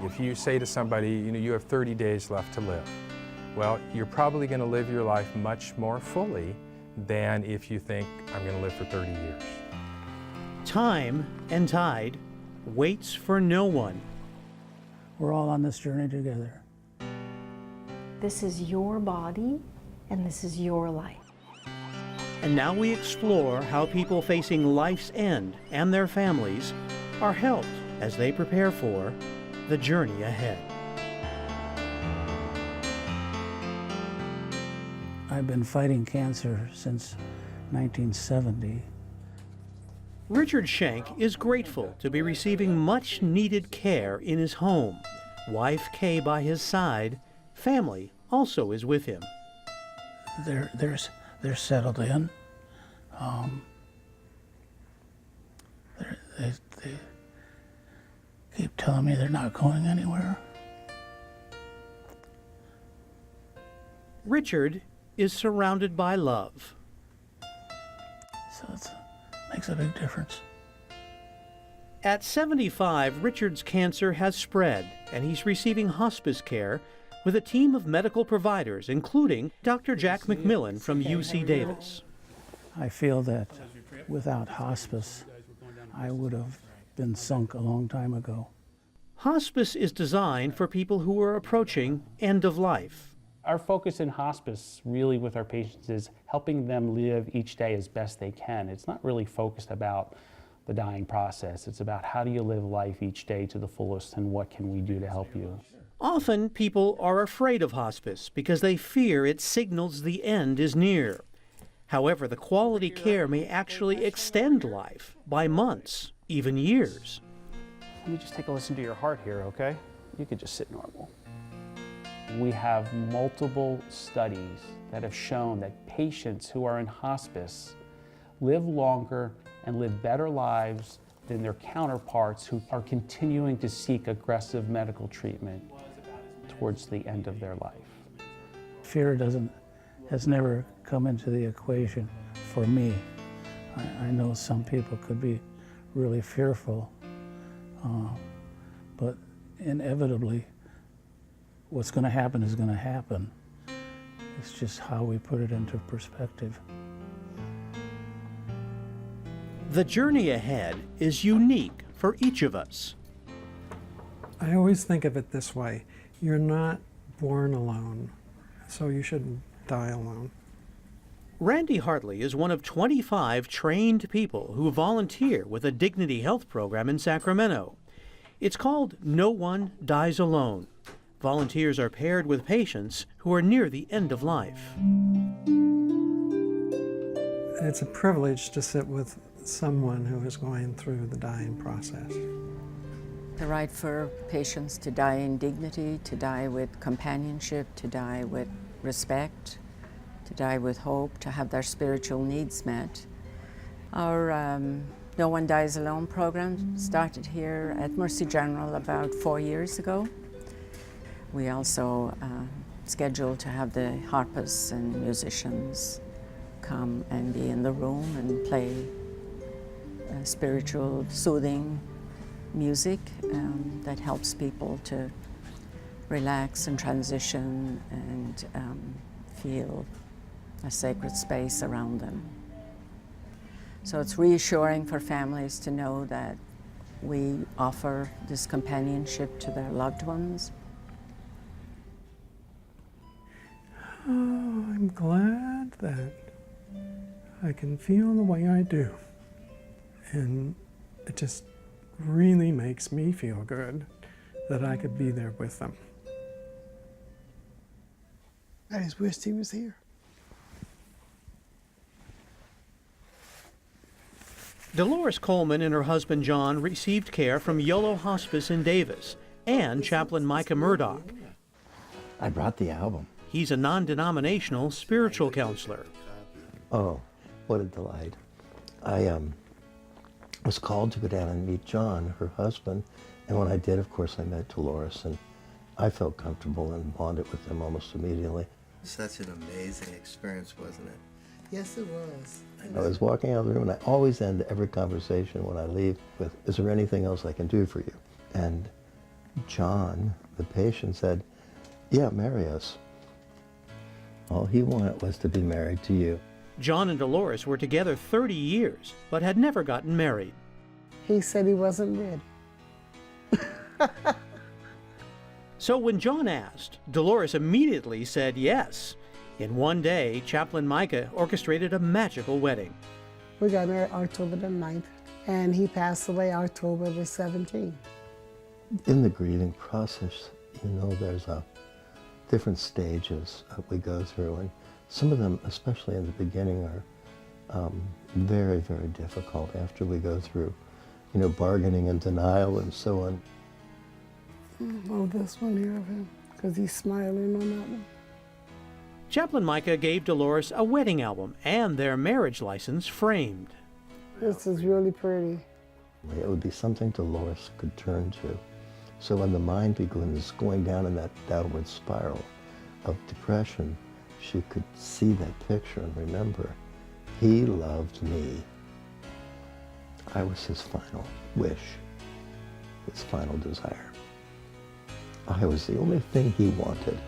If you say to somebody, you have 30 days left to live, well, you're probably going to live your life much more fully than if you think, I'm going to live for 30 years. Time and tide waits for no one. We're all on this journey together. This is your body, and this is your life. And now we explore how people facing life's end and their families are helped as they prepare for the journey ahead. I've been fighting cancer since 1970. Richard Schenk is grateful to be receiving much needed care in his home. Wife Kay by his side, family also is with him. They're settled in. They keep telling me they're not going anywhere. Richard is surrounded by love. So it makes a big difference. At 75, Richard's cancer has spread, and he's receiving hospice care with a team of medical providers, including Dr. Jack McMillan from UC Davis. I feel that without hospice, I would have been sunk a long time ago. Hospice is designed for people who are approaching end of life. Our focus in hospice really with our patients is helping them live each day as best they can. It's not really focused about the dying process. It's about how do you live life each day to the fullest and what can we do to help you. Often people are afraid of hospice because they fear it signals the end is near. However, the quality care may actually extend life by months, even years. Let me just take a listen to your heart here, okay? You could just sit normal. We have multiple studies that have shown that patients who are in hospice live longer and live better lives than their counterparts who are continuing to seek aggressive medical treatment towards the end of their life. Fear has never come into the equation for me. I know some people could be really fearful, but inevitably what's going to happen is going to happen. It's just how we put it into perspective. The journey ahead is unique for each of us. I always think of it this way. You're not born alone, so you shouldn't die alone. Randy Hartley is one of 25 trained people who volunteer with a Dignity Health program in Sacramento. It's called No One Dies Alone. Volunteers are paired with patients who are near the end of life. It's a privilege to sit with someone who is going through the dying process. The right for patients to die in dignity, to die with companionship, to die with respect, to die with hope, to have their spiritual needs met. Our No One Dies Alone program started here at Mercy General about 4 years ago. We also scheduled to have the harpists and musicians come and be in the room and play spiritual, soothing music that helps people to relax and transition and feel a sacred space around them. So it's reassuring for families to know that we offer this companionship to their loved ones. Oh, I'm glad that I can feel the way I do. And it just really makes me feel good that I could be there with them. I just wished he was here. Dolores Coleman and her husband John received care from Yolo Hospice in Davis and Chaplain Micah Murdoch. I brought the album. He's a non-denominational spiritual counselor. Oh, what a delight. I was called to go down and meet John, her husband, and when I did, of course, I met Dolores, and I felt comfortable and bonded with them almost immediately. Such an amazing experience, wasn't it? Yes, it was. I was walking out of the room, and I always end every conversation when I leave with, is there anything else I can do for you? And John, the patient, said, "Yeah, marry us." All he wanted was to be married to you. John and Dolores were together 30 years, but had never gotten married. He said he wasn't ready. So when John asked, Dolores immediately said yes. In one day, Chaplain Micah orchestrated a magical wedding. We got married October the 9th, and he passed away October the 17th. In the grieving process, there's different stages that we go through, and some of them, especially in the beginning, are very, very difficult after we go through, bargaining and denial and so on. Oh, this one here of him, because he's smiling on that one. Chaplain Micah gave Dolores a wedding album and their marriage license framed. This is really pretty. It would be something Dolores could turn to. So when the mind begins going down in that downward spiral of depression, she could see that picture and remember, he loved me. I was his final wish, his final desire. I was the only thing he wanted.